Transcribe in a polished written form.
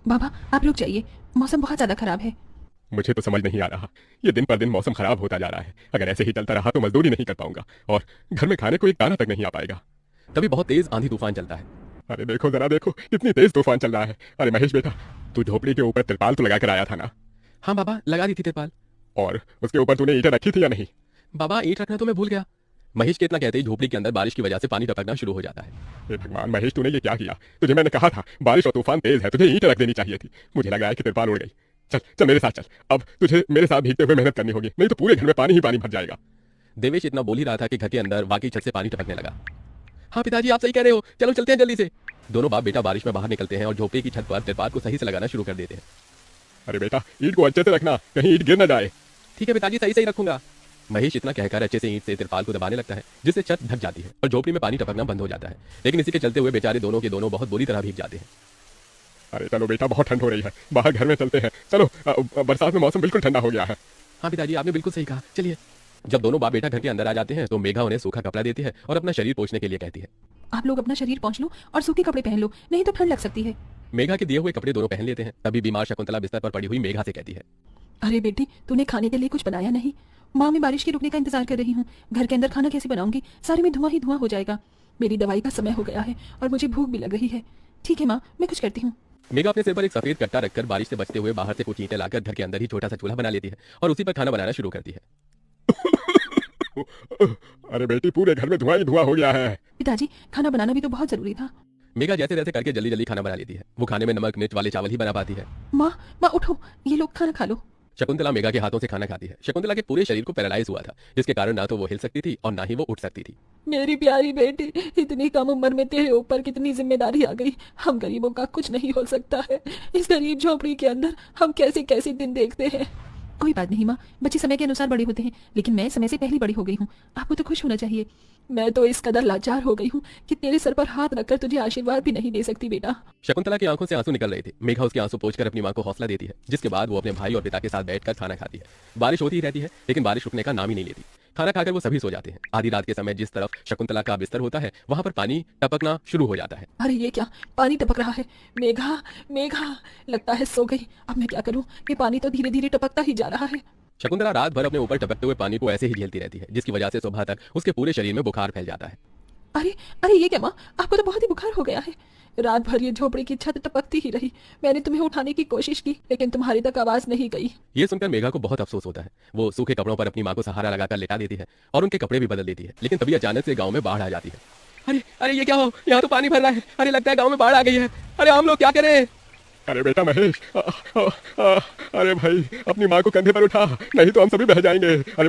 बाबा आप रुक जाइए, मौसम बहुत ज्यादा खराब है। मुझे तो समझ नहीं आ रहा, ये दिन पर दिन मौसम खराब होता जा रहा है। अगर ऐसे ही चलता रहा तो मजदूरी नहीं कर पाऊंगा और घर में खाने को एक दाना तक नहीं आ पाएगा। तभी बहुत तेज आंधी तूफान चलता है। अरे देखो जरा देखो, कितनी तेज तूफान चल रहा है। अरे महेश बेटा, तू झोपड़ी के ऊपर तिरपाल तो लगा कर आया था ना? हाँ बाबा, लगा दी थी तिरपाल। और उसके ऊपर तूने ईंटें रखी थी या नहीं? बाबा ईंट रखना तो मैं भूल गया। महेश के इतना कहते ही झोपड़ी के अंदर बारिश की वजह से पानी टपकना शुरू हो जाता है। हे भगवान महेश, तूने ये क्या किया? तुझे मैंने कहा था बारिश और तूफान तेज है, तुझे ईंटें रख देनी चाहिए थी। मुझे लगा है कि तिरपाल उड़ गई। चल चल मेरे साथ चल, अब तुझे मेरे साथ भीगते हुए मेहनत करनी होगी, नहीं तो पूरे घर में पानी ही पानी भर जाएगा। देवेश इतना बोल ही रहा था कि घर के अंदर वाकई छत से पानी टपकने लगा। हाँ पिताजी, आप सही कह रहे हो, चलो चलते हैं जल्दी से। दोनों बाप बेटा बारिश में बाहर निकलते हैं और झोपड़ी की छत पर तिरपाल को सही से लगाना शुरू कर देते हैं। अरे बेटा, ईंट को अच्छे से रखना, कहीं ईंट गिर न जाए। ठीक है पिताजी, सही सही रखूंगा। महेश इतना कहकर अच्छे से ईंट से तिरपाल को दबाने लगता है, जिससे छत ढक जाती है और झोपड़ी में पानी टपकना बंद हो जाता है। लेकिन इसी के चलते हुए बेचारे दोनों के दोनों बहुत बुरी तरह भीग जाते हैं। अरे चलो बेटा, बहुत ठंड हो रही है, बाहर घर में चलते हैं। चलो, बरसात में मौसम बिल्कुल ठंडा हो गया है। हाँ पिताजी, आपने बिल्कुल सही कहा, चलिए। जब दोनों बाप बेटा घर के अंदर आ जाते हैं तो मेघा उन्हें सूखा कपड़ा देती है और अपना शरीर पोंछने के लिए कहती है। आप लोग अपना शरीर पोंछ लो और सूखे कपड़े पहन लो, नहीं तो ठंड लग सकती है। मेघा के दिए हुए कपड़े दोनों पहन लेते हैं। तभी बीमार शकुंतला बिस्तर पर पड़ी हुई मेघा से कहती है, अरे बेटी, तूने खाने के लिए कुछ बनाया नहीं? माँ, मैं बारिश के रुकने का इंतजार कर रही हूँ। घर के अंदर खाना कैसे बनाऊंगी? सारे में धुआं ही धुआं हो जाएगा। मेरी दवाई का समय हो गया है और मुझे भूख भी लग रही है। ठीक है माँ, मैं कुछ करती हूँ। मेघा अपने सिर पर एक सफेद कट्टा रखकर बारिश से बचते हुए बाहर से कुछ ईंटें लाकर घर के अंदर ही छोटा सा चूल्हा बना लेती है और उसी पर खाना बनाना शुरू करती है। अरे बेटी, पूरे घर में धुआं ही धुआं हो गया है। पिताजी, खाना बनाना भी तो बहुत जरूरी था। मेघा जैसे तैसे करके जल्दी जल्दी खाना बना लेती है। वो खाने में नमक मिर्च वाले चावल ही बना पाती है। माँ, माँ उठो, ये लोग खाना खा लो। शकुंतला मेघा के हाथों से खाना खाती है। शकुंतला के पूरे शरीर को पैरालाइज हुआ था, जिसके कारण ना तो वो हिल सकती थी और ना ही वो उठ सकती थी। मेरी प्यारी बेटी, इतनी कम उम्र में तेरे ऊपर कितनी जिम्मेदारी आ गई। हम गरीबों का कुछ नहीं हो सकता है। इस गरीब झोपड़ी के अंदर हम कैसे कैसे दिन देखते हैं। कोई बात नहीं माँ, बच्चे समय के अनुसार बड़े होते हैं, लेकिन मैं समय से पहले बड़ी हो गई हूँ। आपको तो खुश होना चाहिए। मैं तो इस कदर लाचार हो गई हूँ कि तेरे सर पर हाथ रखकर तुझे आशीर्वाद भी नहीं दे सकती बेटा। शकुंतला की आंखों से आंसू निकल रहे थे। मेघा उसके आंसू पोंछकर अपनी मां को हौसला देती है, जिसके बाद वो अपने भाई और पिता के साथ बैठकर खाना खाती है। बारिश होती ही रहती है, लेकिन बारिश रुकने का नाम ही नहीं लेती। खाना खाकर वो सभी सो जाते हैं। आधी रात के समय जिस तरफ शकुंतला का बिस्तर होता है वहां पर पानी टपकना शुरू हो जाता है। अरे ये क्या, पानी टपक रहा है। मेघा, मेघा, लगता है सो गई। अब मैं क्या करूँ? ये पानी तो धीरे धीरे टपकता ही जा रहा है। शकुंतला रात भर अपने ऊपर टपकते हुए पानी को ऐसे ही झेलती रहती है, जिसकी वजह से सुबह तक उसके पूरे शरीर में बुखार फैल जाता है। अरे अरे, ये क्या माँ, आपको तो बहुत ही बुखार हो गया है। रात भर ये झोपड़ी की छत टपकती ही रही। मैंने तुम्हें उठाने की कोशिश की, लेकिन तुम्हारी तक आवाज नहीं गई। ये सुनकर मेघा को बहुत अफसोस होता है। वो सूखे कपड़ों पर अपनी मां को सहारा लगाकर लेटा देती है और उनके कपड़े भी बदल देती है। लेकिन तभी अचानक से गांव में बाढ़ आ जाती है। अरे अरे, ये क्या हो, यहाँ तो पानी भर रहा है। अरे लगता है गाँव में बाढ़ आ गई है। अरे हम लोग क्या करें? अरे बेटा महेश, अरे भाई, अपनी माँ को कंधे पर उठा, नहीं तो हम सभी बह जाएंगे। अरे पानी